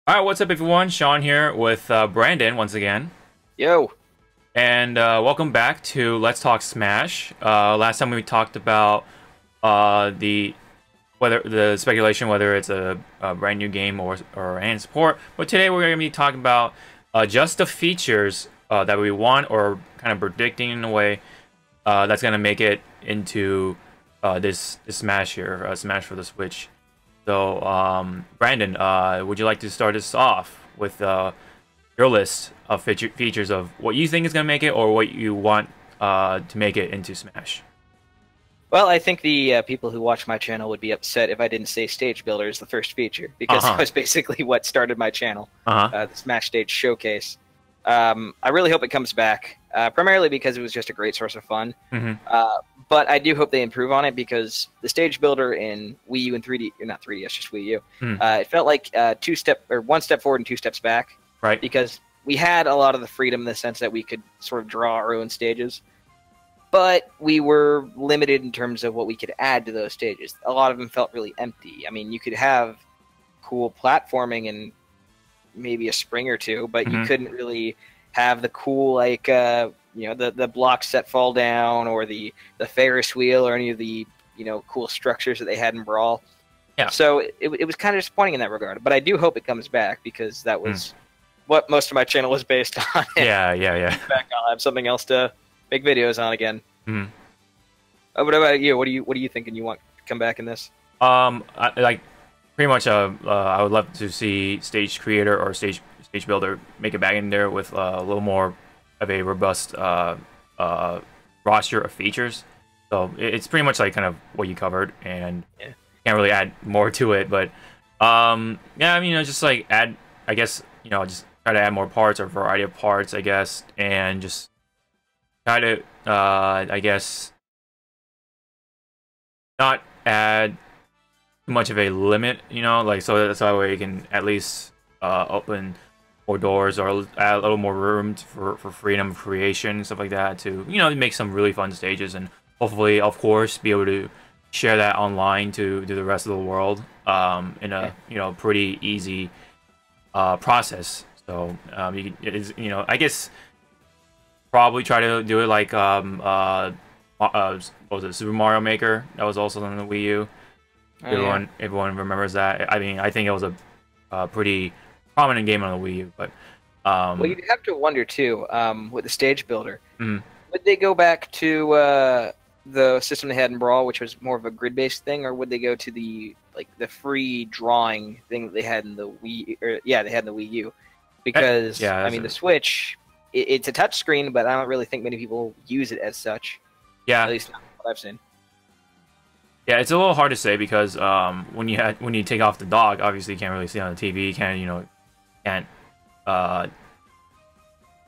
All right, what's up, everyone? Sean here with Brandon once again, Yo. and welcome back to Let's Talk Smash. Last time we talked about the speculation whether it's a brand new game or any support, but today we're going to be talking about just the features that we want or kind of predicting in a way that's going to make it into this Smash here, Smash for the Switch. So, Brandon, would you like to start us off with your list of features of what you think is going to make it or what you want to make it into Smash? Well, I think the people who watch my channel would be upset if I didn't say Stage Builder is the first feature, because that was basically what started my channel, the Smash Stage Showcase. I really hope it comes back, primarily because it was just a great source of fun. But I do hope they improve on it, because the Stage Builder in Wii U and 3D, or not 3DS, just Wii U, it felt like one step forward and two steps back. Right. Because we had a lot of the freedom in the sense that we could sort of draw our own stages, but we were limited in terms of what we could add to those stages. A lot of them felt really empty. I mean, you could have cool platforming and maybe a spring or two, but you couldn't really have the cool, like, the blocks that fall down, or the Ferris wheel, or any of the cool structures that they had in Brawl. Yeah. So it was kind of disappointing in that regard. But I do hope it comes back, because that was what most of my channel was based on. Yeah. Back, I'll have something else to make videos on again. What about you? What do you think, and you want to come back in this? Pretty much. I would love to see Stage Creator or Stage Builder make it back in there with a little more of a robust roster of features. So it's pretty much like kind of what you covered, and can't really add more to it. But yeah, I mean, just like add, I guess, just try to add more parts or variety of parts, I guess, and just try to I guess not add too much of a limit, like, so that's that way you can at least open more doors or add a little more room for freedom of creation and stuff like that to make some really fun stages, and hopefully, of course, be able to share that online to the rest of the world in a pretty easy process. So it is, I guess, probably try to do it like what was it, Super Mario Maker? That was also on the Wii U. Everyone remembers that. I mean, I think it was a pretty prominent game on the Wii U, but well, you'd have to wonder too, with the Stage Builder, would they go back to the system they had in Brawl, which was more of a grid-based thing, or would they go to the free drawing thing that they had in the Wii? They had in the Wii U, because I mean, the Switch, it's a touch screen, but I don't really think many people use it as such. Yeah, at least not what I've seen. Yeah, it's a little hard to say, because when you take off the dock, obviously you can't really see on the TV. Can't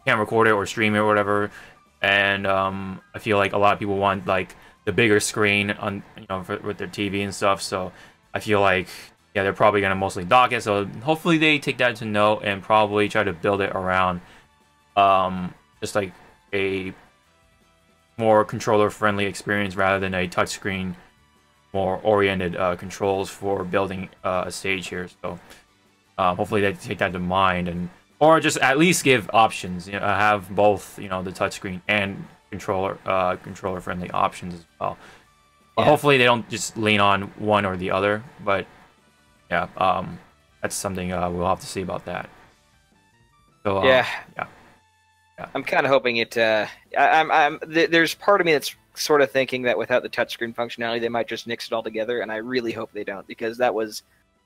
record it or stream it or whatever. And I feel like a lot of people want like the bigger screen on with their TV and stuff. So I feel like they're probably gonna mostly dock it. So hopefully they take that to note and probably try to build it around just like a more controller-friendly experience rather than a touchscreen, more oriented controls for building a stage here. So hopefully they take that to mind, or just at least give options. Have both the touchscreen and controller-friendly options as well. But hopefully they don't just lean on one or the other. But yeah, that's something we'll have to see about that. So yeah. I'm kind of hoping it. There's part of me that's sort of thinking that without the touchscreen functionality, they might just nix it all together, and I really hope they don't, because that was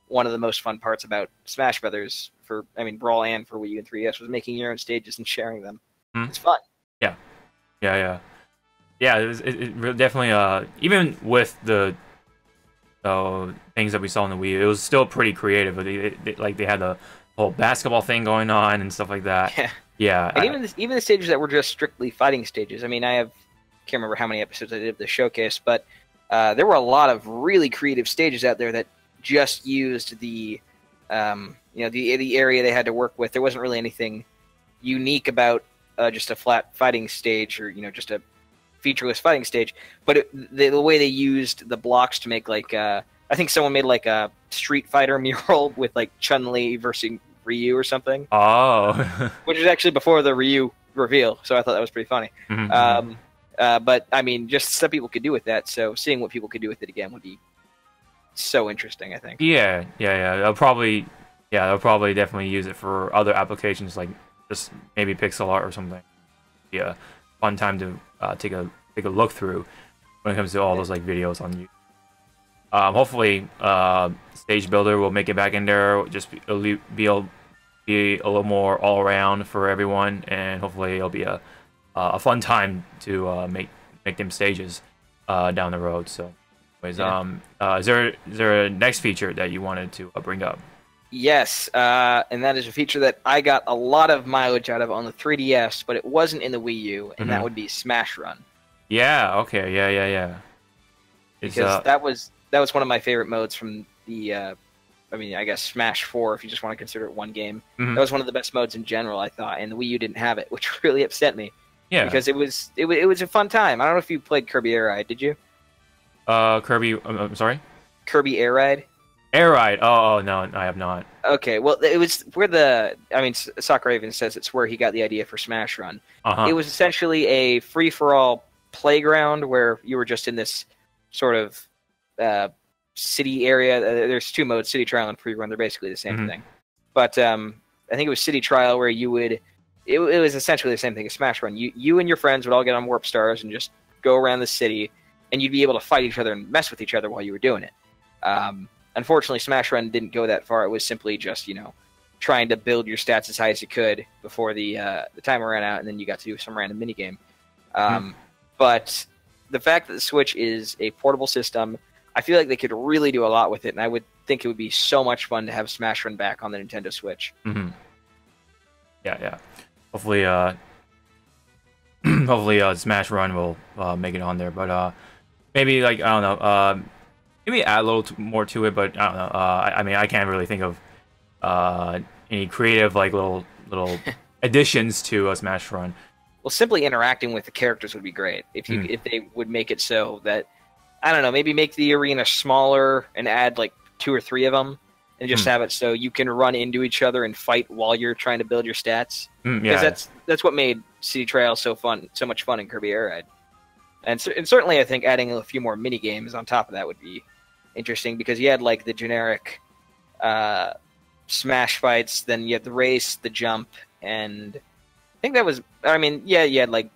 one of the most fun parts about Smash Brothers Brawl and for Wii U and 3DS, was making your own stages and sharing them. It's fun. Yeah. It definitely. Even with the things that we saw in the Wii U, it was still pretty creative. They had the whole basketball thing going on and stuff like that. Yeah. And even the stages that were just strictly fighting stages. I mean, can't remember how many episodes I did of the showcase, but there were a lot of really creative stages out there that just used the area they had to work with. There wasn't really anything unique about just a flat fighting stage, or just a featureless fighting stage. But the way they used the blocks to make, like, I think someone made like a Street Fighter mural with like Chun-Li Ryu or something. Oh. Which is actually before the Ryu reveal, so I thought that was pretty funny. But I mean, just stuff people could do with that. So seeing what people could do with it again would be so interesting, I think. Yeah. They'll probably definitely use it for other applications, like just maybe pixel art or something. Yeah, fun time to take a look through when it comes to all those like videos on YouTube. Hopefully, Stage Builder will make it back in there. Just be a little more all around for everyone, and hopefully it'll be a fun time to make them stages down the road. So, anyways, is there a next feature that you wanted to bring up? Yes, and that is a feature that I got a lot of mileage out of on the 3DS, but it wasn't in the Wii U, and that would be Smash Run. Yeah. Okay. Yeah. Because that was one of my favorite modes from the, I mean, I guess Smash 4, if you just want to consider it one game. That was one of the best modes in general, I thought, and the Wii U didn't have it, which really upset me. Yeah. Because it was a fun time. I don't know if you played Kirby Air Ride, did you? Kirby, I'm sorry? Kirby Air Ride? Air Ride. Oh no, I have not. Okay, well, it was where Sakuraven says it's where he got the idea for Smash Run. It was essentially a free-for-all playground where you were just in this sort of city area. There's two modes, City Trial and Free Run. They're basically the same thing. But I think it was City Trial where you would... It was essentially the same thing as Smash Run. You and your friends would all get on Warp Stars and just go around the city, and you'd be able to fight each other and mess with each other while you were doing it. Unfortunately, Smash Run didn't go that far. It was simply just, trying to build your stats as high as you could before the timer ran out, and then you got to do some random minigame. But the fact that the Switch is a portable system, I feel like they could really do a lot with it, and I would think it would be so much fun to have Smash Run back on the Nintendo Switch. Yeah. Hopefully, Smash Run will make it on there. But maybe, like, I don't know, maybe add a little more to it, but I don't know. I mean, I can't really think of any creative, like, little additions to a Smash Run. Well, simply interacting with the characters would be great. If they would make it so that, I don't know, maybe make the arena smaller and add, like, 2 or 3 of them, and just have it so you can run into each other and fight while you're trying to build your stats. Because that's what made City Trial so much fun in Kirby Air Ride. And certainly, I think adding a few more mini games on top of that would be interesting, because you had like the generic smash fights, then you had the race, the jump, and I think that was, I mean, yeah, you had like,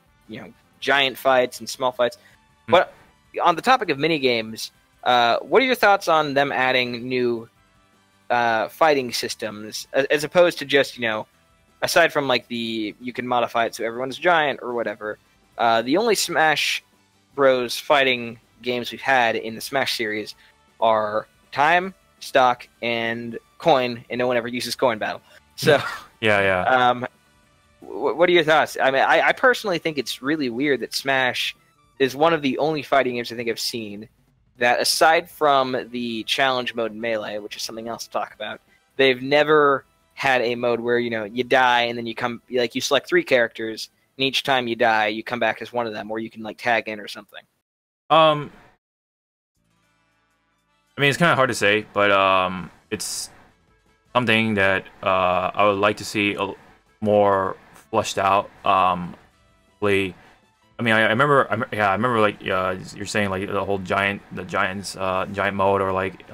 giant fights and small fights. But on the topic of mini games, what are your thoughts on them adding new fighting systems, as opposed to just, aside from like you can modify it so everyone's giant or whatever, the only Smash Bros fighting games we've had in the Smash series are time, stock, and coin, and no one ever uses coin battle. So what are your thoughts? I mean, I personally think it's really weird that Smash is one of the only fighting games I think I've seen that, aside from the challenge mode in Melee, which is something else to talk about, they've never had a mode where, you die and then you select 3 characters, and each time you die, you come back as one of them, or you can like tag in or something. I mean, it's kind of hard to say, but it's something that I would like to see more fleshed out. I mean, I remember like you're saying like the whole giant mode, or like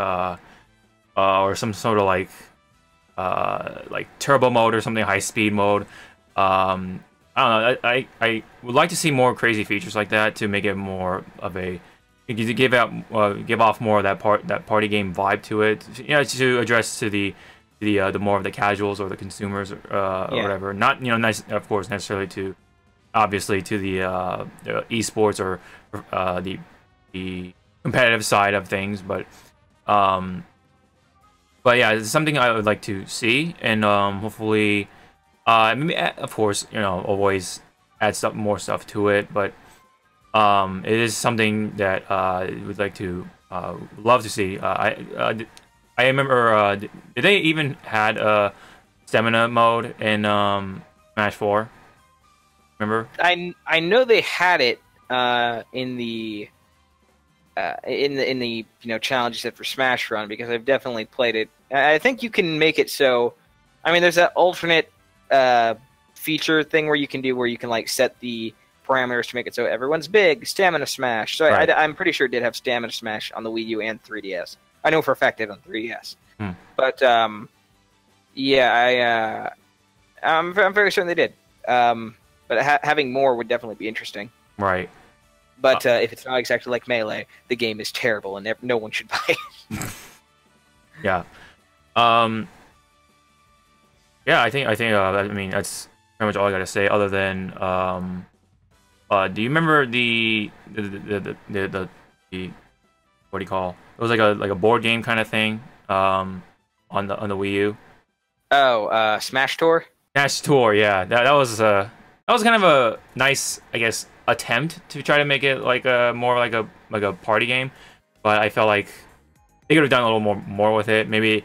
or some sort of like turbo mode or something, high speed mode. I don't know. I would like to see more crazy features like that to make it more of a, to give off more of that party game vibe to it. To address to the more of the casuals or the consumers or whatever. Not nice, of course, necessarily to, obviously, to the esports or the competitive side of things, but yeah, it's something I would like to see, and hopefully, maybe, of course, always add more stuff to it, but it is something that I would like to love to see. I remember, did they even had a stamina mode in Smash 4? Remember? I know they had it in the challenge you said for Smash Run, because I've definitely played it. I think you can make it so I mean, there's that alternate feature thing where you can like set the parameters to make it so everyone's big. Stamina Smash. So Right. I'm pretty sure it did have Stamina Smash on the Wii U and 3DS. I know for a fact it did on 3DS. But yeah, I'm very certain they did. But having more would definitely be interesting. Right. But if it's not exactly like Melee, the game is terrible and no one should buy it. Yeah. Yeah, I think I mean that's pretty much all I gotta say. Other than do you remember the what do you call? It was like a board game kind of thing on the Wii U. Oh, Smash Tour. Smash Tour, yeah. That was kind of a nice, I guess, attempt to try to make it like a more like a party game, but I felt like they could have done a little more with it. Maybe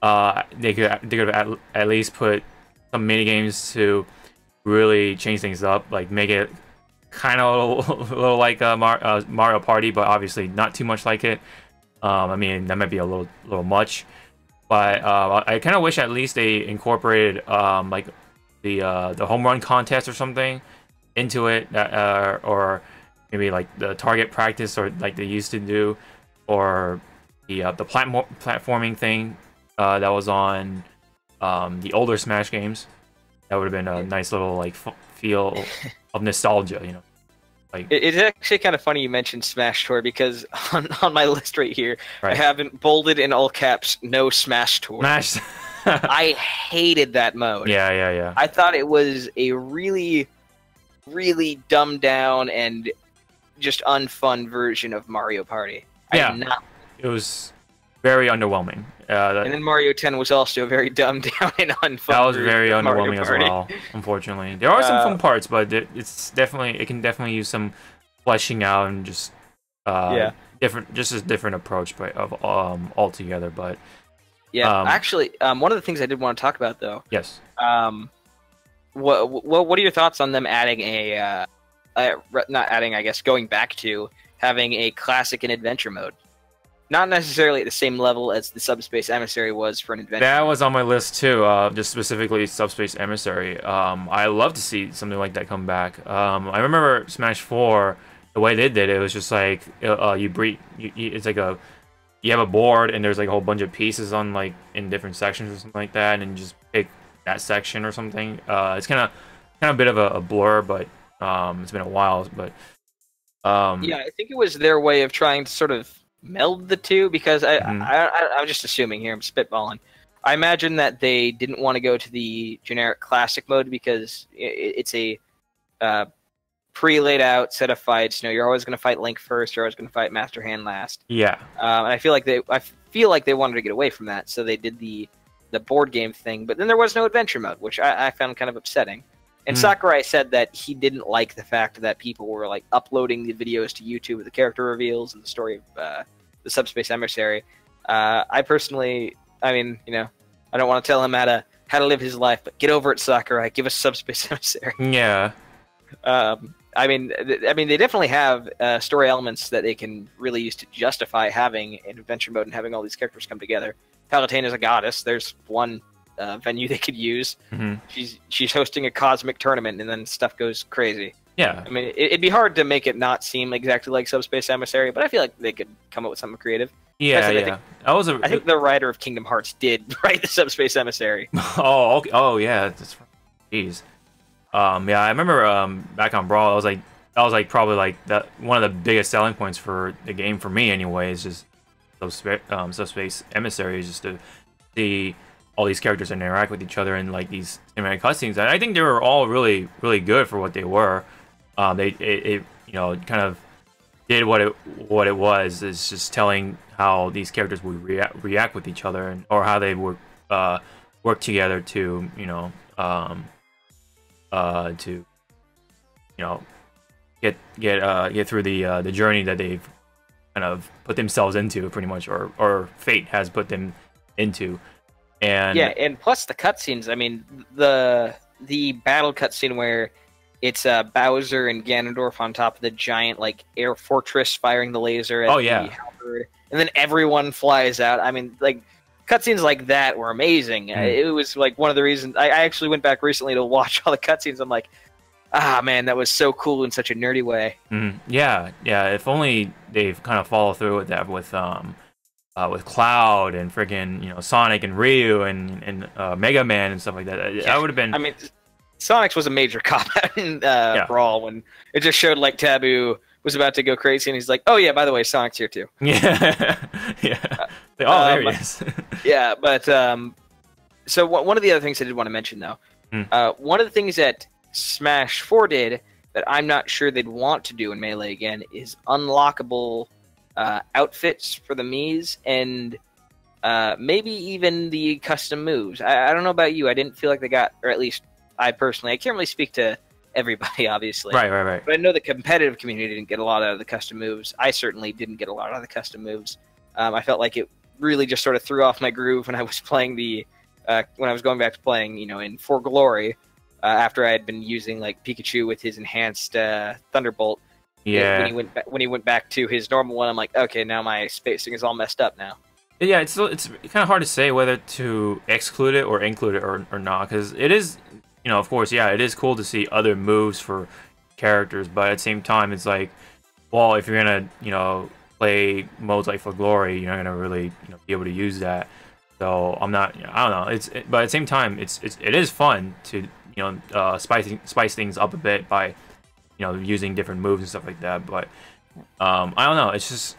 they could have at least put some mini games to really change things up, like make it kind of a little like Mario Party, but obviously not too much like it. I mean, that might be a little much, but I kind of wish at least they incorporated like the home run contest or something into it, or maybe like the target practice, or like they used to do, or the platforming thing that was on the older Smash games. That would have been a nice little like feel of nostalgia, you know. Like It's actually kind of funny you mentioned Smash Tour, because on my list right here, right. I have it bolded in all caps, no Smash Tour. Smash. I hated that mode. Yeah. I thought it was a really, really dumbed down and just unfun version of Mario Party. Yeah, it was very underwhelming. And then Mario 10 was also very dumbed down and unfun. That was very underwhelming as Party. well. Unfortunately, there are some fun parts, but it can definitely use some fleshing out and just a different approach, but altogether. But yeah, actually, one of the things I did want to talk about though. Yes. What are your thoughts on them adding not adding, I guess, going back to having a classic and adventure mode? Not necessarily at the same level as the Subspace Emissary was for an adventure. That was on my list too, just specifically Subspace Emissary. I love to see something like that come back. I remember Smash 4, the way they did it was just like it's like you have a board and there's like a whole bunch of pieces on like in different sections or something like that, and you just pick that section or something. It's kind of a bit of a blur, but it's been a while. But yeah, I think it was their way of trying to sort of meld the two, because I'm just assuming here, I'm spitballing. I imagine that they didn't want to go to the generic classic mode because it's a pre-laid out set of fights. You know, you're always going to fight Link first, you're always going to fight Master Hand last. Yeah. And I feel like they wanted to get away from that, so they did the board game thing. But then there was no adventure mode, which I found kind of upsetting. And Sakurai said that he didn't like the fact that people were like uploading the videos to YouTube with the character reveals and the story of the Subspace Emissary. I personally, I mean, you know, I don't want to tell him how to live his life, but get over it, Sakurai. Give us Subspace Emissary. Yeah. I mean, they definitely have story elements that they can really use to justify having an adventure mode and having all these characters come together. Palutena is a goddess. There's one venue they could use. She's hosting a cosmic tournament, and then stuff goes crazy. Yeah. I mean, it'd be hard to make it not seem exactly like Subspace Emissary, but I feel like they could come up with something creative. Yeah, I think the writer of Kingdom Hearts did write the Subspace Emissary. Oh, okay. Oh, yeah. Jeez. Yeah, I remember back on Brawl, that was like probably like one of the biggest selling points for the game for me, anyway. Is just Subspace Emissary, is just to see all these characters interact with each other in like these cinematic cutscenes, and I think they were all really, really good for what they were. It you know, kind of did what it was, is just telling how these characters would react with each other, or how they would work together to get through the journey that they've kind of put themselves into, pretty much, or fate has put them into. And yeah, and plus the cutscenes. I mean, the battle cutscene where it's Bowser and Ganondorf on top of the giant like air fortress firing the laser at the halberd, and then everyone flies out. I mean, like, cutscenes like that were amazing. It was like one of the reasons I actually went back recently to watch all the cutscenes. I'm like, ah, man, that was so cool in such a nerdy way. Yeah, yeah. If only they've kind of followed through with that with Cloud and friggin' Sonic and Ryu and Mega Man and stuff like that. Yeah. That would have been. I mean, Sonic's was a major cop out in Brawl when it just showed like Taboo was about to go crazy, and he's like, "Oh yeah, by the way, Sonic's here too." Yeah, yeah. There he is. Yeah, but so one of the other things I did want to mention though, one of the things that Smash 4 did that I'm not sure they'd want to do in Melee again is unlockable outfits for the Miis and maybe even the custom moves. I don't know about you. I didn't feel like they got, or at least I personally, I can't really speak to everybody, obviously. Right. But I know the competitive community didn't get a lot out of the custom moves. I certainly didn't get a lot out of the custom moves. I felt like it really just sort of threw off my groove when I was playing when I was going back to playing, in For Glory, after I had been using like Pikachu with his enhanced Thunderbolt. Yeah. When he went back to his normal one, I'm like, okay, now my spacing is all messed up now. Yeah, it's kind of hard to say whether to exclude it or include it or not, because it is, of course, yeah, it is cool to see other moves for characters, but at the same time, it's like, well, if you're gonna, play modes like For Glory, you're not gonna really, be able to use that. So I'm not, I don't know. But at the same time, it is fun to, spice things up a bit by, using different moves and stuff like that. But I don't know. It's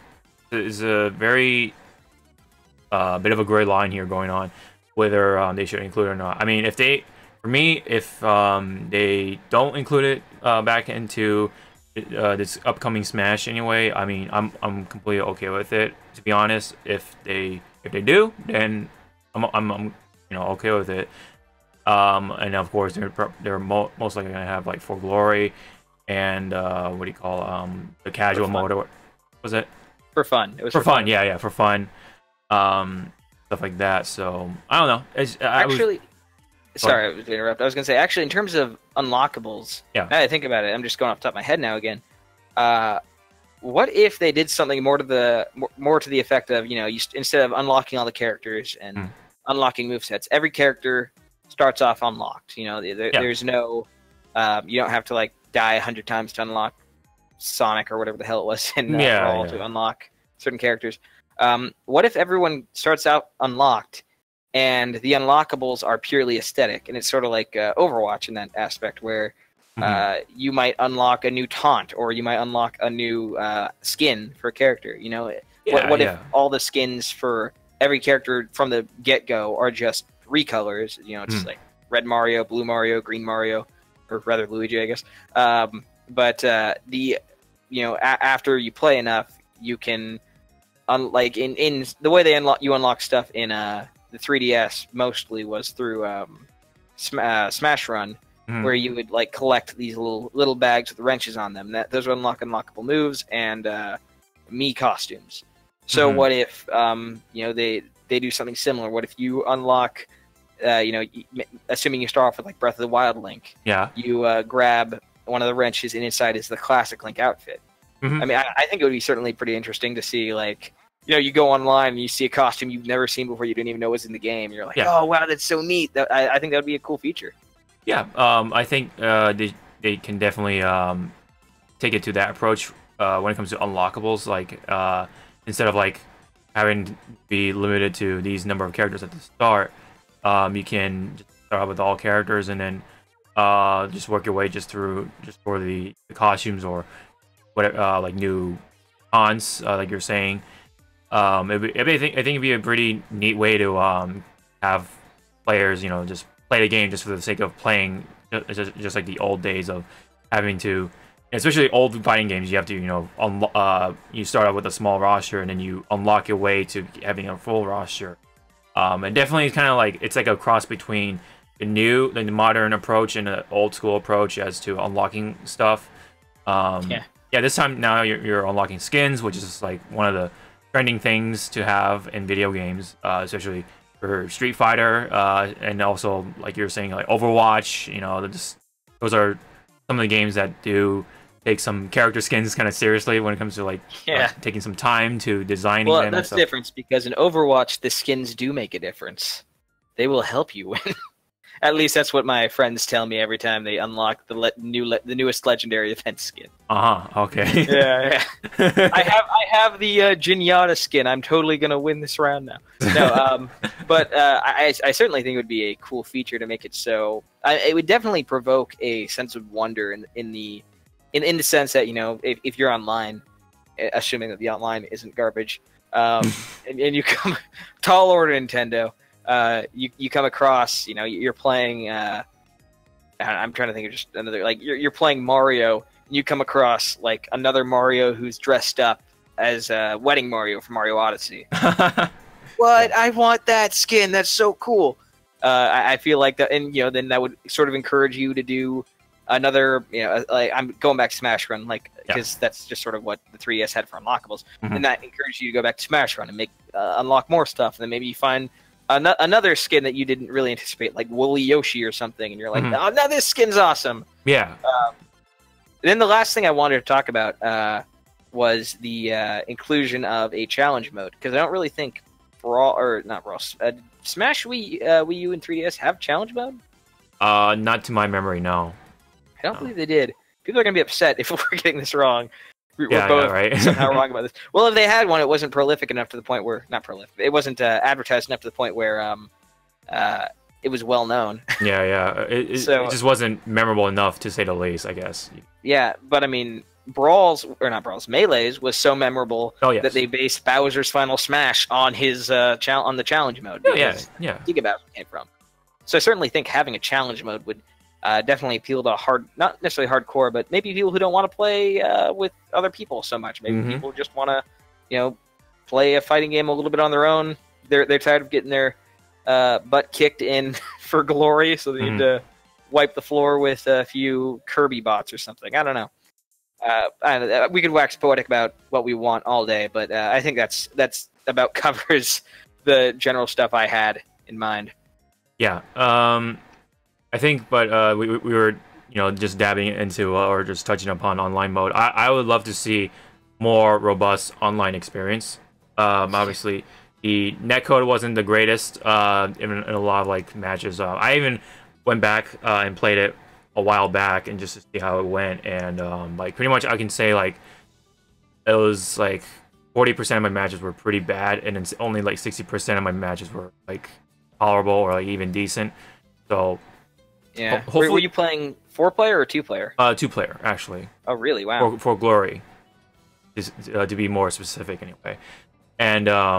a very bit of a gray line here going on, whether they should include it or not. I mean, if they don't include it back into this upcoming Smash anyway, I mean, I'm completely okay with it. To be honest, if they do, then I'm okay with it. And of course, they're most likely gonna have like For Glory and what do you call the casual mode, or what was it? For fun. It was for fun. Yeah, for fun. Stuff like that. So I don't know. Sorry, I was to interrupt. I was gonna say, actually, in terms of unlockables, now that I think about it, I'm just going off the top of my head now again. What if they did something more to the effect of, instead of unlocking all the characters and unlocking movesets, every character starts off unlocked. There's no, you don't have to like die 100 times to unlock Sonic or whatever the hell it was in Brawl to unlock certain characters. What if everyone starts out unlocked and the unlockables are purely aesthetic, and it's sort of like Overwatch in that aspect, where you might unlock a new taunt, or you might unlock a new skin for a character. What if all the skins for every character from the get-go are just recolors? It's like red Mario, blue Mario, green Mario, or rather Luigi, I guess. But after you play enough, you can like in the way they unlock stuff in the 3DS mostly was through Smash Run, where you would like collect these little bags with wrenches on them. Those would unlock unlockable moves and Mii costumes. So what if they do something similar? What if you unlock assuming you start off with like Breath of the Wild Link, you grab one of the wrenches and inside is the classic Link outfit. I mean, I think it would be certainly pretty interesting to see, like, you go online and you see a costume you've never seen before, you didn't even know was in the game. You're like, oh, wow, that's so neat. I think that would be a cool feature. Yeah, I think they can definitely take it to that approach when it comes to unlockables. Like, instead of, like, having to be limited to these number of characters at the start, you can just start out with all characters and then just work your way for the costumes or whatever, like new taunts, like you're saying. I think it'd be a pretty neat way to have players, just play the game just for the sake of playing, just like the old days of having to, especially old fighting games. You have to, you start out with a small roster and then you unlock your way to having a full roster. And definitely, it's kind of like it's like a cross between the modern approach and the old school approach as to unlocking stuff. Yeah, this time now you're unlocking skins, which is like one of the trending things to have in video games, especially for Street Fighter, and also like you're saying, like Overwatch. Those are some of the games that do take some character skins kind of seriously when it comes to like taking some time to designing them. Well, that's the difference, because in Overwatch, the skins do make a difference. They will help you win. At least that's what my friends tell me every time they unlock the newest legendary event skin. Okay. Yeah. I have the Zenyatta skin. I'm totally gonna win this round now. No, but I certainly think it would be a cool feature to make it so. It would definitely provoke a sense of wonder in the sense that, you know, if you're online, assuming that the online isn't garbage, and you come tall order Nintendo. You come across, you know, you're playing. I'm trying to think of just another, like you're playing Mario, and you come across like another Mario who's dressed up as Wedding Mario from Mario Odyssey. What? I want that skin. That's so cool. I feel like that, and you know, then that would sort of encourage you to do another. You know, like I'm going back to Smash Run, like because that's just sort of what the 3DS had for unlockables, and that encouraged you to go back to Smash Run and make unlock more stuff, and then maybe you find another skin that you didn't really anticipate, like Woolly Yoshi or something, and you're like, oh, now this skin's awesome. Yeah. Then the last thing I wanted to talk about was the inclusion of a challenge mode, because I don't really think Smash Wii U and 3DS have challenge mode. Not to my memory, no. I don't believe they did. People are gonna be upset if we're getting this wrong. We're both right. somehow wrong about this. Well, if they had one, it wasn't prolific enough to the point where it wasn't advertised enough to the point where it was well known. It just wasn't memorable enough, to say the least, I guess. Yeah, but I mean, Melee's was so memorable that they based Bowser's Final Smash on his on the challenge mode. Giga Bowser came from. So I certainly think having a challenge mode would definitely appeal to not necessarily hardcore, but maybe people who don't want to play with other people so much. Maybe people just want to, you know, play a fighting game a little bit on their own. They're tired of getting their butt kicked in for glory, so they need to wipe the floor with a few Kirby bots or something. I don't know. We could wax poetic about what we want all day, but I think that's about covers the general stuff I had in mind. Yeah. I think, but we were, you know, just dabbing into or just touching upon online mode. I would love to see more robust online experience. Obviously, the netcode wasn't the greatest in a lot of like matches. I even went back and played it a while back and just to see how it went, and like pretty much I can say like it was like 40% of my matches were pretty bad, and it's only like 60% of my matches were like tolerable or like even decent. So. Yeah. Were you playing 4-player or 2-player? 2-player, actually. Oh, really? Wow. For Glory, to be more specific, anyway. And I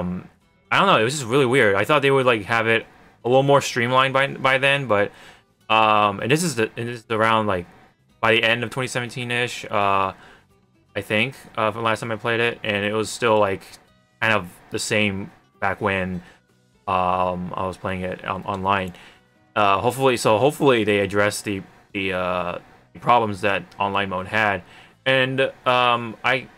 don't know. It was just really weird. I thought they would like have it a little more streamlined by then, but and this is around like by the end of 2017-ish. I think from the last time I played it, and it was still like kind of the same back when I was playing it online. Hopefully they address the problems that online mode had, and I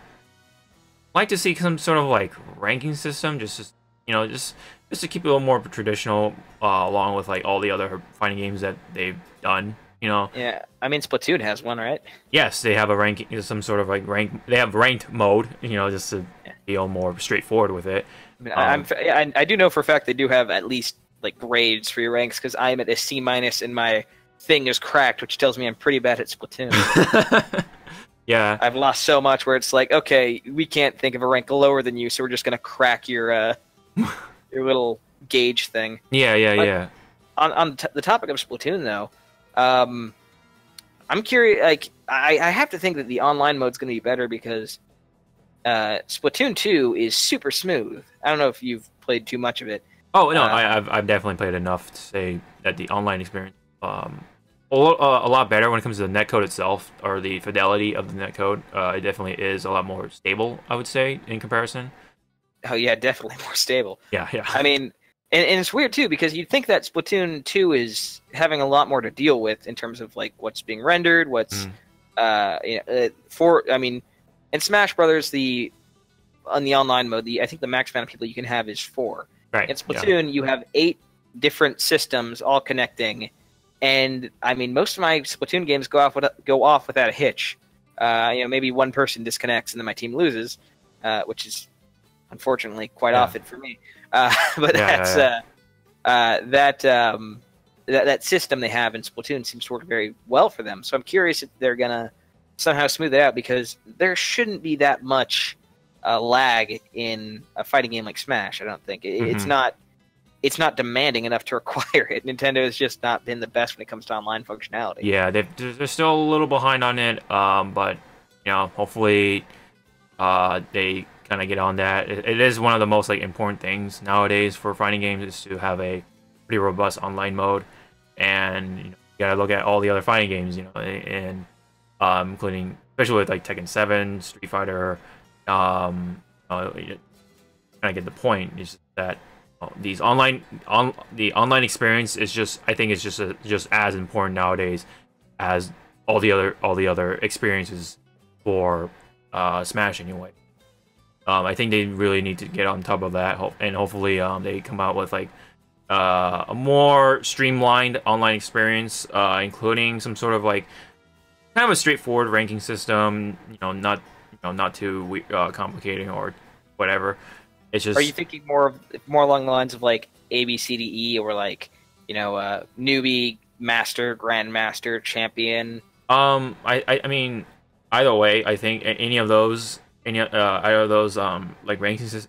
like to see some sort of like ranking system, just to keep it a little more traditional, along with like all the other fighting games that they've done. You know. Yeah, I mean Splatoon has one, right? Yes, they have a ranking, some sort of like rank. They have ranked mode, you know, just to be all more straightforward with it. I mean, I do know for a fact they do have at least like grades for your ranks, because I'm at a C- and my thing is cracked, which tells me I'm pretty bad at Splatoon. Yeah, I've lost so much where it's like, okay, we can't think of a rank lower than you, so we're just gonna crack your your little gauge thing. Yeah. On the topic of Splatoon, though, I'm curious. Like, I have to think that the online mode's gonna be better, because Splatoon 2 is super smooth. I don't know if you've played too much of it. Oh no, I've definitely played enough to say that the online experience a lot better when it comes to the netcode itself, or the fidelity of the netcode. It definitely is a lot more stable, I would say, in comparison. Oh yeah, definitely more stable. Yeah. I mean, and it's weird too, because you'd think that Splatoon 2 is having a lot more to deal with in terms of like what's being rendered, what's I mean, in Smash Brothers, on the online mode, I think the max amount of people you can have is 4. Right. In Splatoon, you have 8 different systems all connecting, and I mean, most of my Splatoon games go off without a hitch. Maybe one person disconnects and then my team loses, which is unfortunately quite Yeah. often for me. But Yeah, that system they have in Splatoon seems to work very well for them. So I'm curious if they're gonna somehow smooth it out, because there shouldn't be that much lag in a fighting game like Smash. I don't think it's not demanding enough to require it. Nintendo has just not been the best when it comes to online functionality. Yeah, they're still a little behind on it, but hopefully they kind of get on that. It is one of the most important things nowadays for fighting games, is to have a pretty robust online mode, and you gotta look at all the other fighting games, and including especially with Tekken 7, Street Fighter. Kind of get the point. Is that the online experience is just, I think it's just as important nowadays as all the other experiences for Smash anyway. I think they really need to get on top of that, and hopefully they come out with a more streamlined online experience, including some sort of kind of a straightforward ranking system. Not too complicating or whatever. It's just. Are you thinking more along the lines of A, B, C, D, E, or newbie, master, grandmaster, champion? I mean, either way, I think any of those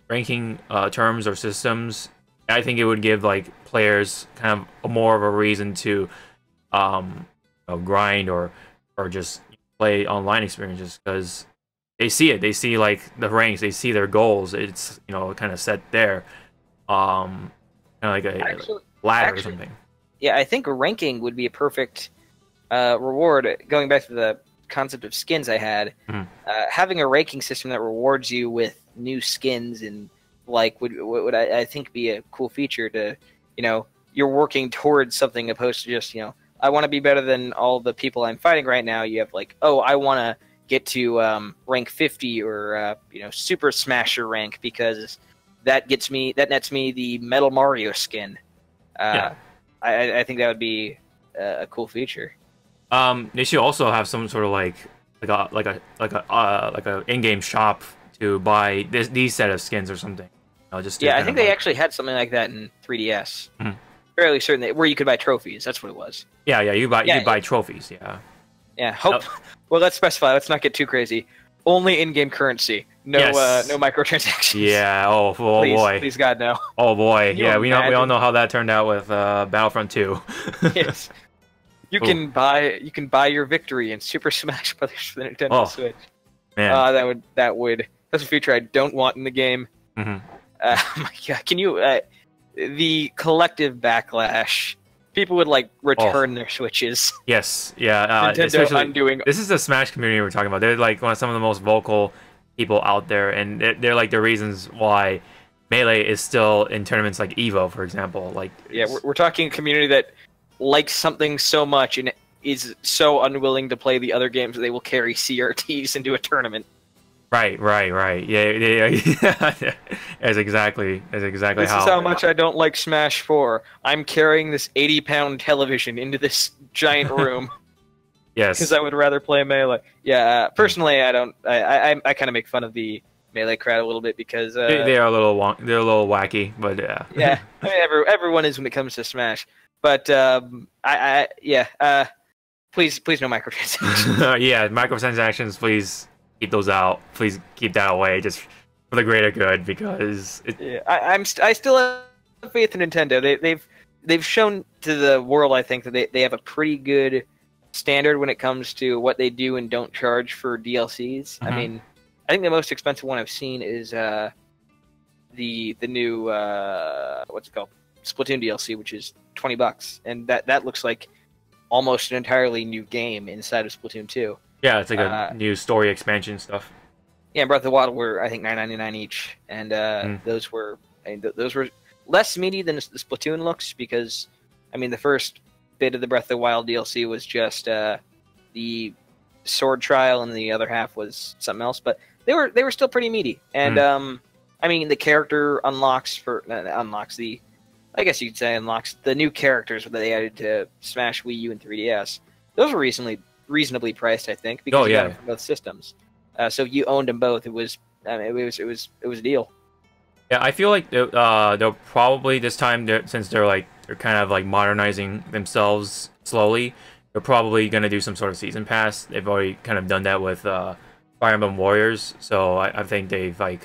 ranking terms or systems, I think it would give players kind of more of a reason to grind or just play online experiences, because they see it. They see the ranks. They see their goals. It's kind of set there, kind of like a ladder or something. Yeah, I think ranking would be a perfect reward. Going back to the concept of skins, I had having a ranking system that rewards you with new skins and would I think be a cool feature to you're working towards something, opposed to just I want to be better than all the people I'm fighting right now. You have I want to get to rank 50 or Super Smasher rank, because that nets me the Metal Mario skin. Yeah. I think that would be a cool feature. They should also have some sort of a in-game shop to buy these set of skins or something. I think they actually had something like that in 3DS. Fairly certain where you could buy trophies. That's what it was. Yeah, you buy trophies. Yeah. Yeah. Well, let's specify. Let's not get too crazy. Only in-game currency. No, no microtransactions. Yeah. Oh please, boy. Please, God, no. Oh boy. Yeah, we all know how that turned out with Battlefront 2. Yes. You can buy your victory in Super Smash Brothers for the Nintendo Switch. Man. That's a feature I don't want in the game. Mm-hmm. My God, can you? The collective backlash. People would return their Switches. Yes, yeah. Nintendo undoing. This is the Smash community we're talking about. They're one of some of the most vocal people out there, and they're the reasons why Melee is still in tournaments like Evo, for example. We're talking a community that likes something so much and is so unwilling to play the other games that they will carry CRTs into a tournament. Right. Yeah. That's exactly This is how much I don't like Smash 4. I'm carrying this 80-pound television into this giant room. Yes. Because I would rather play Melee. Yeah, personally, I don't. I kind of make fun of the Melee crowd a little bit, because they are a little wacky, but yeah. Yeah, I mean everyone is when it comes to Smash, but please no microtransactions. Yeah, microtransactions, please. Keep those out. Please keep that away, just for the greater good, because I still have faith in Nintendo. They've shown to the world, I think, that they have a pretty good standard when it comes to what they do and don't charge for DLCs. I mean, I think the most expensive one I've seen is the new what's it called, Splatoon DLC, which is $20, and that looks like almost an entirely new game inside of Splatoon 2. Yeah, it's a new story expansion stuff. Yeah, Breath of the Wild were, I think, $9.99 each, and those were less meaty than the Splatoon looks, because the first bit of the Breath of the Wild DLC was just the sword trial, and the other half was something else. But they were still pretty meaty, and the character unlocks the new characters that they added to Smash, Wii U, and 3DS. Those were recently reasonably priced, I think, because you got them from both systems. So if you owned them both, it was a deal. Yeah, I feel like they'll probably this time, since they're kind of like modernizing themselves slowly, they're probably gonna do some sort of season pass. They've already kind of done that with Fire Emblem Warriors, so I think they've they're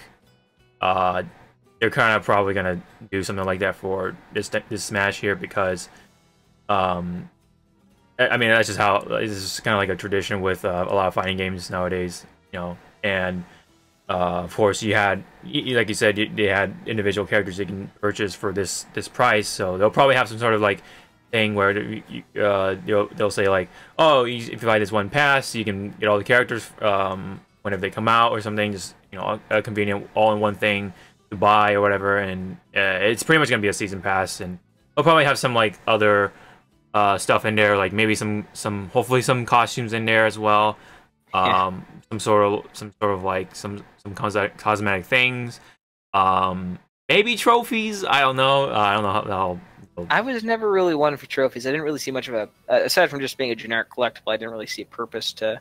kind of probably gonna do something like that for this Smash here because, I mean that's just how this is kind of like a tradition with a lot of fighting games nowadays, you know, and. Of course, you had, like you said, they had individual characters you can purchase for this price. So they'll probably have some sort of like thing where they'll say like, oh, if you buy this one pass, you can get all the characters whenever they come out or something. Just a convenient all-in-one thing to buy or whatever. And it's pretty much gonna be a season pass, and they'll probably have some like other stuff in there, like maybe some hopefully some costumes in there as well. Some sort of like some cosmetic things, maybe trophies. I don't know. I don't know how. I was never really one for trophies. I didn't really see much of a aside from just being a generic collectible. I didn't really see a purpose to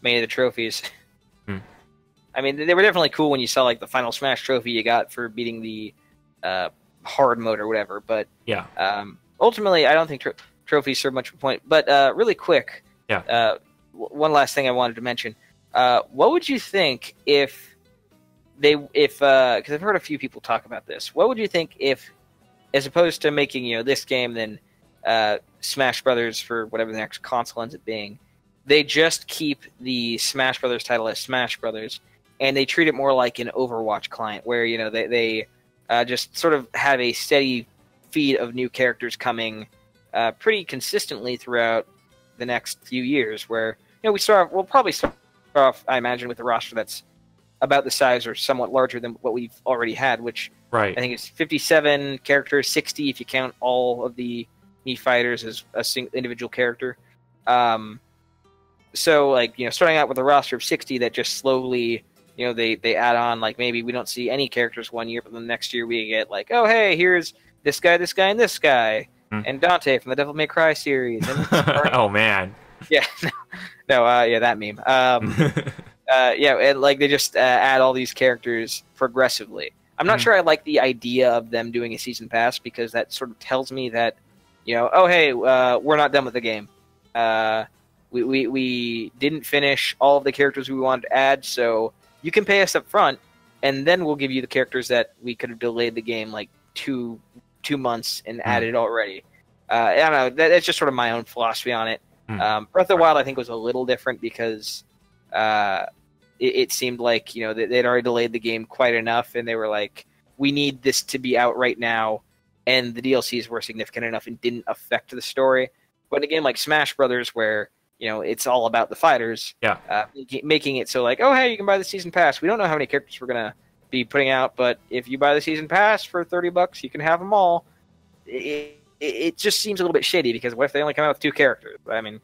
many of the trophies. I mean, they were definitely cool when you saw like the final Smash trophy you got for beating the hard mode or whatever. But yeah, ultimately, I don't think trophies serve much of a point. But really quick, yeah. One last thing I wanted to mention. What would you think if because I've heard a few people talk about this. What would you think if, as opposed to making this game, then Smash Brothers for whatever the next console ends up being, they just keep the Smash Brothers title as Smash Brothers, and they treat it more like an Overwatch client, where they just sort of have a steady feed of new characters coming pretty consistently throughout the next few years, where we'll probably start off, I imagine, with a roster that's about the size or somewhat larger than what we've already had, which I think is 57 characters, 60 if you count all of the Mii fighters as a single individual character. So like starting out with a roster of 60 that just slowly they add on, like maybe we don't see any characters one year, but the next year we get like, oh hey, here's this guy, and this guy, and Dante from the Devil May Cry series. And oh man. Yeah, yeah, that meme. Yeah, and like they just add all these characters progressively. I'm not sure I like the idea of them doing a season pass, because that sort of tells me that, oh hey, we're not done with the game. We didn't finish all of the characters we wanted to add, so you can pay us up front, and then we'll give you the characters that we could have delayed the game like two months and added already. I don't know. That's just sort of my own philosophy on it. Breath of the Wild, I think, was a little different because it seemed like they'd already delayed the game quite enough, and they were like, we need this to be out right now, and the DLCs were significant enough and didn't affect the story. But a game like Smash Brothers, where it's all about the fighters, making it so like, oh hey, you can buy the season pass. We don't know how many characters we're gonna be putting out, but if you buy the season pass for $30, you can have them all. It just seems a little bit shady, because what if they only come out with 2 characters? I mean,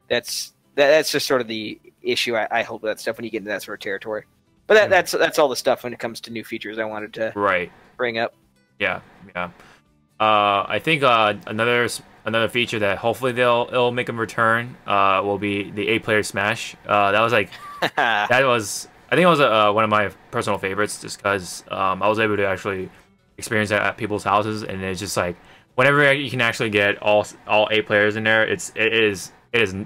that's just sort of the issue I hold with that stuff when you get into that sort of territory. But that's all the stuff when it comes to new features I wanted to bring up. Yeah. I think another feature that hopefully it'll make a return will be the 8-player Smash. That was like I think it was one of my personal favorites, just because I was able to actually experience that at people's houses, and it's just like, whenever you can actually get all 8 players in there, it is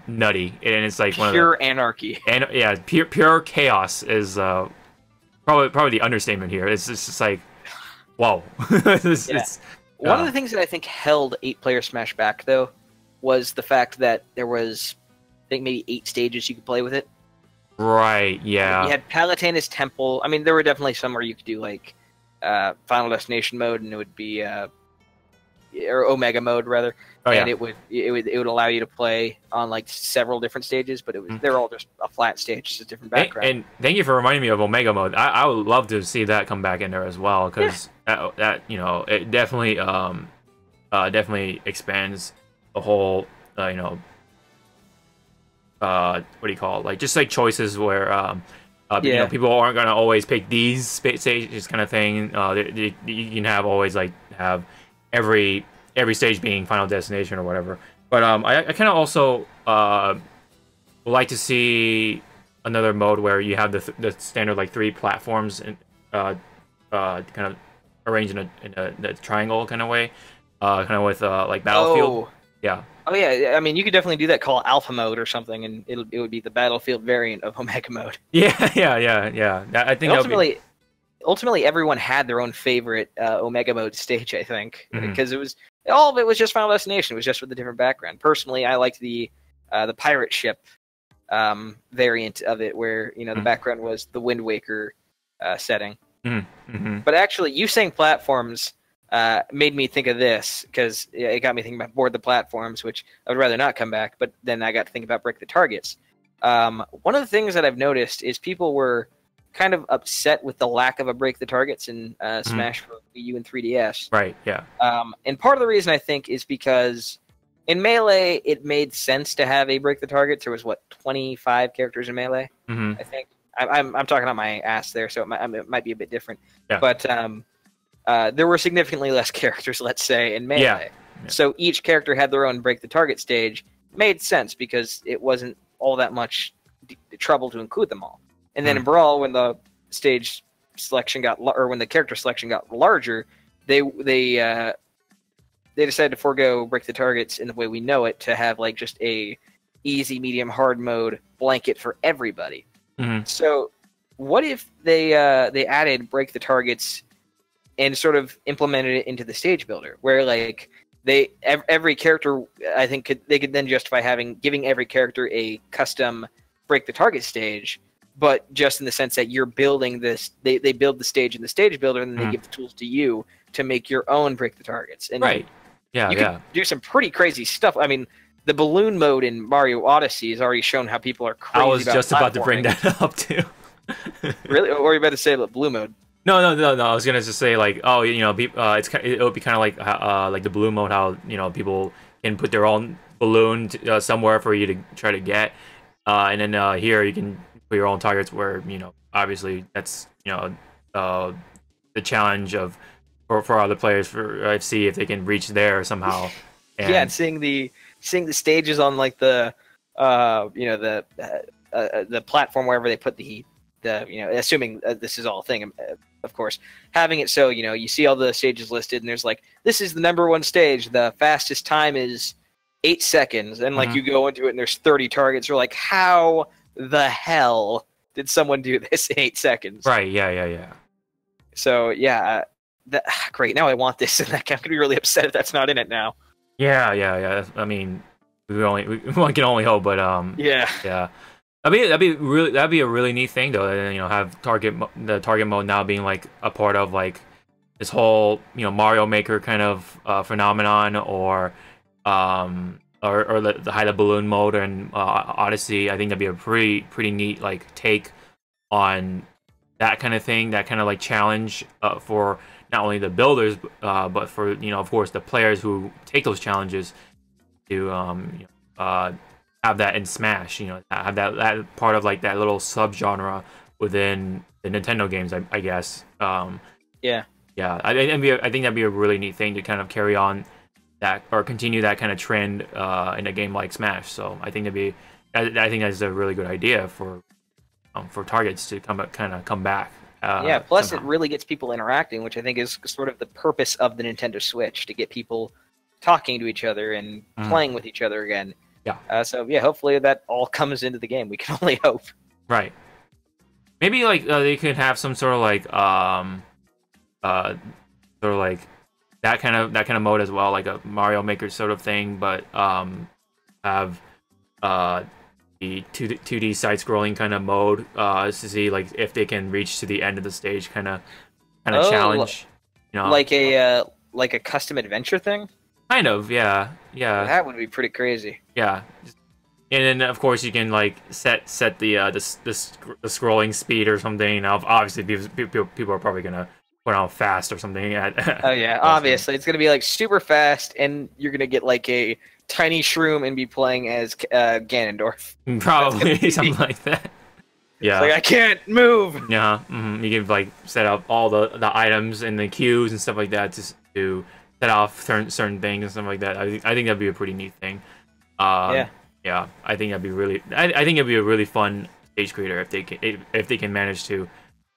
nutty, and it's like pure anarchy. And yeah, pure chaos is probably the understatement here. It's just like, whoa. One of the things that I think held 8-player Smash back, though, was the fact that there was, I think, maybe 8 stages you could play with it. Right. Yeah. You had Palutena's Temple. I mean, there were definitely some where you could do like Final Destination mode, and it would be or Omega mode rather, and it would allow you to play on like several different stages, but they're all just a flat stage, just a different background. And thank you for reminding me of Omega mode. I would love to see that come back in there as well, because that it definitely definitely expands the whole what do you call it, like just like choices where people aren't gonna always pick these stages kind of thing. You can have always like have every stage being Final Destination or whatever. But I kind of also would like to see another mode where you have the standard like 3 platforms and kind of arranged in a triangle kind of way, kind of with like Battlefield. Oh. Yeah. Oh yeah, I mean you could definitely do that. Call it Alpha Mode or something, and it would be the Battlefield variant of Omega Mode. Yeah, yeah. I think Ultimately, everyone had their own favorite Omega Mode stage. I think Mhm. because it was all of it was just Final Destination. It was just with a different background. Personally, I liked the pirate ship variant of it, where the background was the Wind Waker setting. Mm-hmm. But actually, you saying platforms made me think of this, because it got me thinking about Board the Platforms, which I would rather not come back, but then I got to think about Break the Targets. One of the things that I've noticed is people were kind of upset with the lack of a Break the Targets in Smash for Wii U and 3DS. Right, yeah. And part of the reason I think is because in Melee, it made sense to have a Break the Targets. There was, 25 characters in Melee, I think. I'm talking on my ass there, so it might be a bit different. Yeah. But there were significantly less characters, let's say, in Melee. Yeah. So each character had their own Break the Target stage. Made sense because it wasn't all that much trouble to include them all. And then in Brawl, when the stage selection when the character selection got larger, they decided to forego Break the Targets in the way we know it to have like just a easy, medium, hard mode blanket for everybody. So what if they added Break the Targets and sort of implemented it into the stage builder, where like every character, I think they could then justify giving every character a custom Break the Target stage, but just in the sense that you're building this, they build the stage in the stage builder, and then they give the tools to you to make your own Break the Targets. And right. Yeah, you could do some pretty crazy stuff. I mean, the balloon mode in Mario Odyssey has already shown how people are crazy. I was just about to bring that up too. Really? Or were you about to say about blue mode? No. I was gonna just say like, it would be kind of like the blue mode, how people can put their own balloon somewhere for you to try to get, and then here you can put your own targets where obviously that's the challenge for other players for see if they can reach there somehow. And seeing the stages on like the platform wherever they put the assuming this is all a thing, of course, having it so you see all the stages listed, and there's like, this is the #1 stage, the fastest time is 8 seconds, and like you go into it and there's 30 targets. You're like, how the hell did someone do this in 8 seconds? Right. Yeah. So yeah, great. Now I want this, and I'm gonna be really upset if that's not in it now. Yeah. I mean, we can only hope, but yeah. That'd be a really neat thing though. Have the target mode now being like a part of like this whole Mario Maker kind of phenomenon, or the hide the balloon mode and Odyssey. I think that'd be a pretty neat like take on that kind of thing, that kind of like challenge for not only the builders but for of course the players who take those challenges to have that in Smash, have that part of like that little subgenre within the Nintendo games, I guess. Yeah. I think that'd be a really neat thing to kind of carry on that, or continue that kind of trend in a game like Smash. So I think I think that's a really good idea for targets to come back. Plus somehow. it really gets people interacting, which I think is sort of the purpose of the Nintendo Switch, to get people talking to each other and playing with each other again. Yeah. So hopefully that all comes into the game. We can only hope. Right. Maybe like they could have some sort of like that kind of mode as well, like a Mario Maker sort of thing, but have the 2D side-scrolling kind of mode to see like if they can reach to the end of the stage, kind of challenge. Like a custom adventure thing. Kind of, yeah. That would be pretty crazy. Yeah, and then of course you can like set the scrolling speed or something. Now, obviously, people are probably gonna put on fast or something. Oh yeah, obviously it's gonna be like super fast, and you're gonna get like a tiny shroom and be playing as Ganondorf. Probably something like that. Yeah, it's like I can't move. Yeah, you can like set up all the items and the queues and stuff like that to set off certain things and stuff like that. I think that'd be a pretty neat thing. Yeah. Yeah, I think that'd be really. I think it'd be a really fun stage creator if they can manage to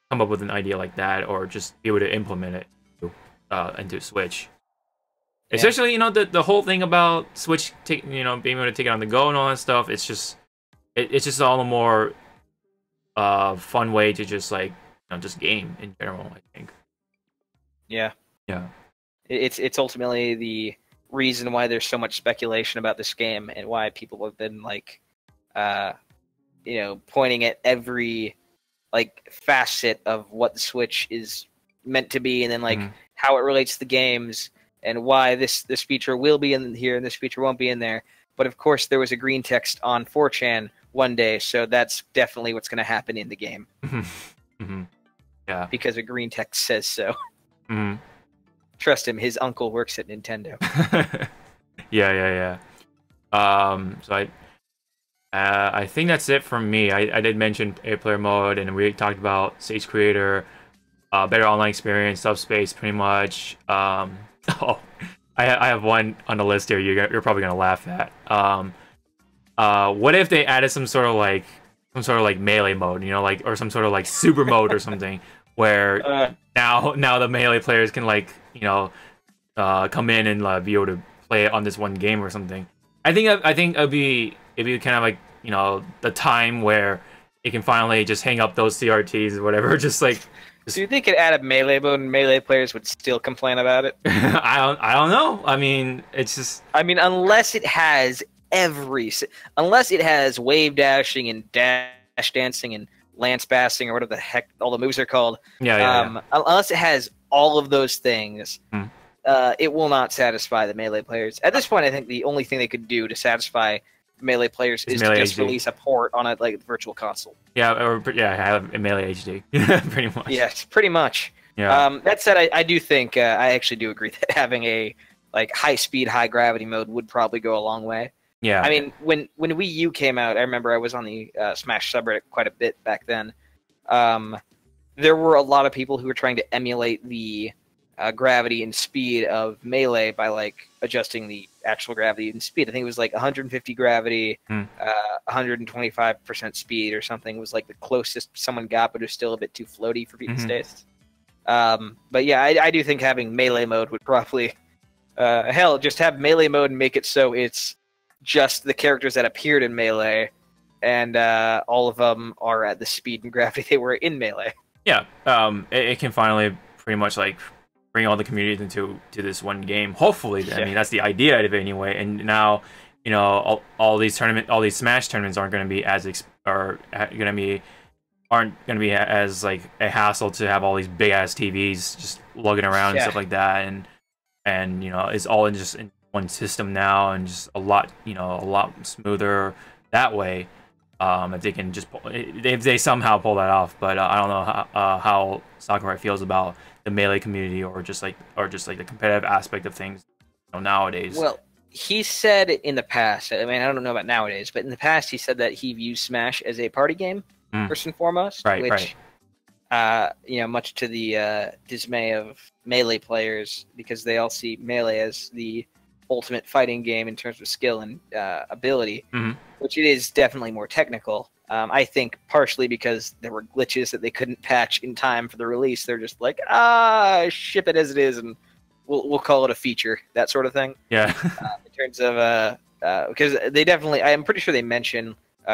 come up with an idea like that, or just be able to implement it into Switch. Yeah. Especially, the whole thing about Switch, being able to take it on the go and all that stuff. It's just all the more fun way to just like just game in general. I think. Yeah. Yeah. It's ultimately the reason why there's so much speculation about this game and why people have been like, pointing at every like facet of what the Switch is meant to be, and then like how it relates to the games and why this feature will be in here and this feature won't be in there. But of course, there was a green text on 4chan one day, so that's definitely what's going to happen in the game. Yeah, because a green text says so. Mm-hmm. Trust him, his uncle works at Nintendo. Yeah. So I think that's it from me. I did mention 8-player mode, and we talked about Stage Creator, better online experience, subspace, pretty much. Oh, I have one on the list here. You're probably gonna laugh at. What if they added some sort of like melee mode, or some sort of like super mode or something, where now the melee players can come in and be able to play it on this one game or something. I think it'd be kind of like the time where it can finally just hang up those CRTs or whatever. Do you think it added melee mode and melee players would still complain about it? I don't know. I mean, it's just. I mean, unless it has wave dashing and dash dancing and lance basting or whatever the heck all the moves are called. Yeah. Unless it has all of those things, it will not satisfy the melee players. At this point, I think the only thing they could do to satisfy melee players is to just release a port on a virtual console. Yeah, have a Melee HD, pretty much. Yes, pretty much. Yeah. That said, I do think I actually do agree that having a high speed, high gravity mode would probably go a long way. Yeah. I mean, when Wii U came out, I remember I was on the Smash subreddit quite a bit back then. There were a lot of people who were trying to emulate the gravity and speed of Melee by adjusting the actual gravity and speed. I think it was 150 gravity, 125% speed or something was the closest someone got, but it was still a bit too floaty for people's tastes. But yeah, I do think having Melee mode would probably hell, just have Melee mode and make it so it's just the characters that appeared in Melee, and all of them are at the speed and gravity they were in Melee. Yeah, it can finally pretty much bring all the communities into this one game. Hopefully, I mean that's the idea of it anyway. And now, all these Smash tournaments aren't going to be aren't going to be as a hassle to have all these big ass TVs just lugging around and stuff like that, and it's all in one system now, and just a lot smoother that way. If they can if they somehow pull that off, but I don't know how Sakurai feels about the Melee community or just the competitive aspect of things nowadays. Well, he said in the past, I mean, I don't know about nowadays, but in the past he said that he views Smash as a party game first and foremost, which much to the dismay of Melee players, because they all see Melee as the ultimate fighting game in terms of skill and ability, which it is definitely more technical. I think partially because there were glitches that they couldn't patch in time for the release. They're just ship it as it is, and we'll call it a feature, that sort of thing. Yeah. In terms of because they definitely, I'm pretty sure they mention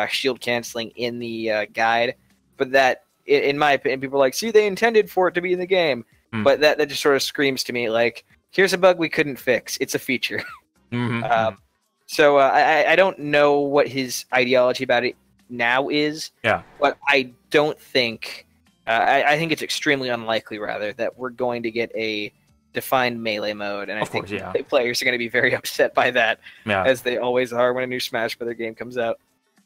shield canceling in the guide, but that, in my opinion, people are see, they intended for it to be in the game, but that just sort of screams to me here's a bug we couldn't fix. It's a feature. So I don't know what his ideology about it now is. Yeah. But I don't think I think it's extremely unlikely, rather, that we're going to get a defined Melee mode, and I think players are going to be very upset by that, as they always are when a new Smash Bros. Game comes out.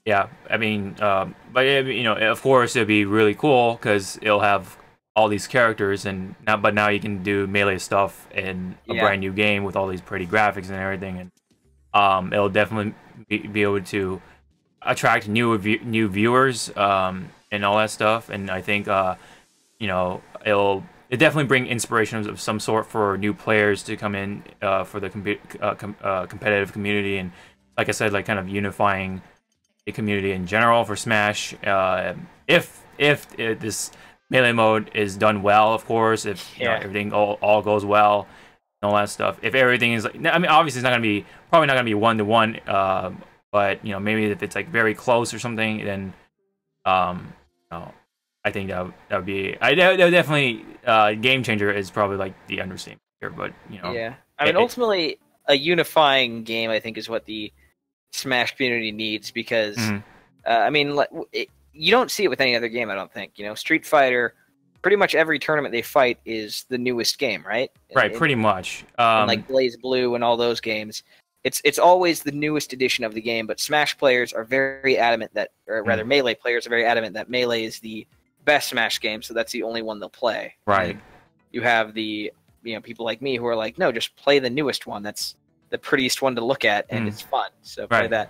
Yeah, I mean, but of course it'd be really cool because it'll have all these characters, but now you can do Melee stuff in a brand new game with all these pretty graphics and everything, and it'll definitely be able to attract new viewers and all that stuff. And I think it'll definitely bring inspirations of some sort for new players to come in for the competitive community, like I said, like kind of unifying the community in general for Smash. If this melee mode is done well, of course, if you know, everything all goes well, and all that stuff. If everything is like, I mean, obviously it's not gonna be probably not gonna be 1-to-1, but you know, maybe if it's like very close or something, then you know, I think that would be that would definitely game changer is probably like the understatement here, but you know, yeah. I mean, ultimately, a unifying game I think is what the Smash community needs because I mean, you don't see it with any other game. I don't think. You know, Street Fighter. Pretty much every tournament they fight is the newest game, right? Right, pretty much. And like Blaze Blue and all those games, it's always the newest edition of the game. But Smash players are very adamant that, or rather, Melee players are very adamant that Melee is the best Smash game, so that's the only one they'll play. Right. And you have the people like me who are like, no, just play the newest one. That's the prettiest one to look at, and it's fun. So play that.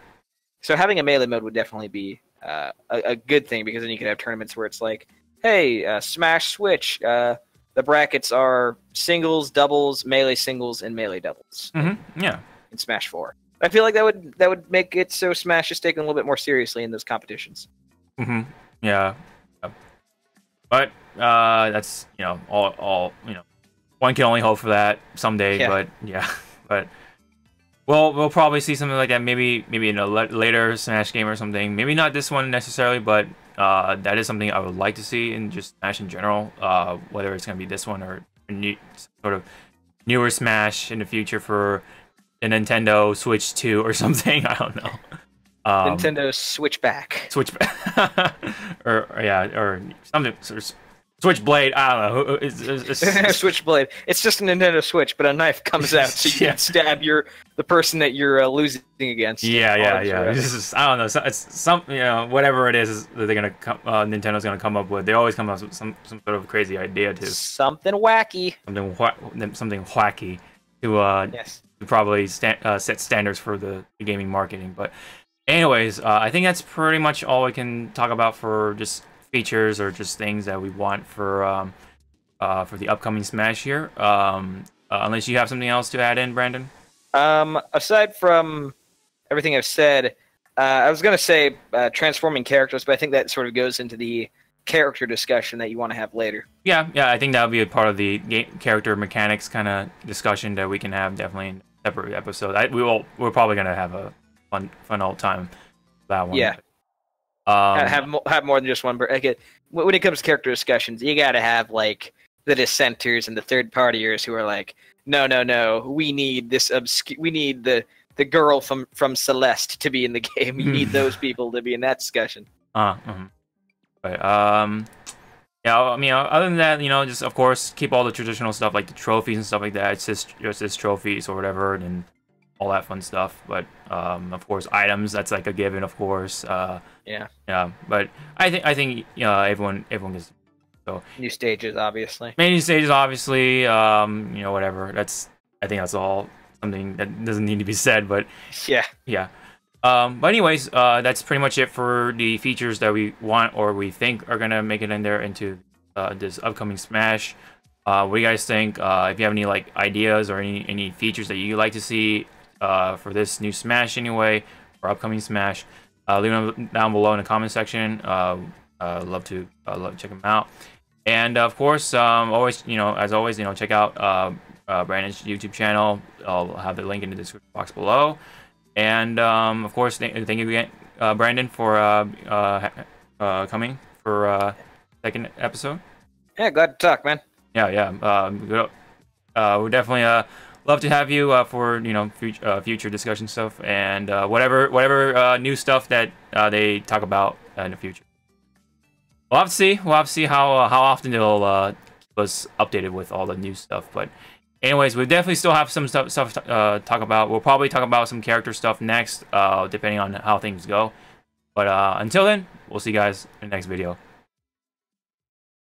So having a Melee mode would definitely be a good thing because then you could have tournaments where it's like, hey, Smash Switch. The brackets are singles, doubles, Melee singles, and Melee doubles. Yeah. In Smash 4. I feel like that would make it so Smash is taken a little bit more seriously in those competitions. Yeah. But that's all one can only hope for that someday. Yeah. But yeah, but we'll probably see something like that maybe in a later Smash game or something. Maybe not this one necessarily, but that is something I would like to see in just Smash in general. Whether it's gonna be this one or sort of newer Smash in the future for the Nintendo Switch 2 or something. I don't know. Nintendo Switchback. or something. Switchblade. I don't know. It's Switchblade. It's just a Nintendo Switch, but a knife comes out so you can stab the person that you're losing against. Yeah. I don't know. It's some whatever it is that they're gonna Nintendo's gonna come up with. They always come up with some sort of crazy idea to something wacky. Something wacky to probably set standards for the gaming marketing. But anyways, I think that's pretty much all we can talk about for just features or just things that we want for the upcoming Smash here. Unless you have something else to add in, Brandon. Aside from everything I've said, I was gonna say transforming characters, but I think that sort of goes into the character discussion that you want to have later. Yeah, I think that would be a part of the character mechanics kind of discussion that we can have definitely in a separate episode. We're probably gonna have a fun old time with that one. Yeah. Have more than just one. When it comes to character discussions, you got to have like the dissenters and the third partiers who are like, no, we need this we need the girl from Celeste to be in the game. We need those people to be in that discussion. But yeah, I mean, other than that, just of course keep all the traditional stuff like the trophies and stuff like that. It's just trophies or whatever, and all that fun stuff. But of course, items, that's like a given, of course. Yeah. But I think everyone gets so new stages, obviously. New stages, obviously. Whatever. I think that's all something that doesn't need to be said. But yeah. But anyways, that's pretty much it for the features that we want or we think are gonna make it in there into this upcoming Smash. What do you guys think? If you have any like ideas or any features that you like to see for this new Smash anyway, or upcoming Smash, leave them down below in the comment section. Love to check them out. And of course, always as always, check out Brandon's YouTube channel. I'll have the link in the description box below. And of course, thank you again, Brandon, for coming for second episode. Yeah, glad to talk, man. Yeah. We definitely love to have you for future discussion stuff and whatever new stuff that they talk about in the future. We'll have to see how often they'll keep us updated with all the new stuff. But anyways, we definitely still have some stuff to talk about. We'll probably talk about some character stuff next, depending on how things go. But until then, we'll see you guys in the next video.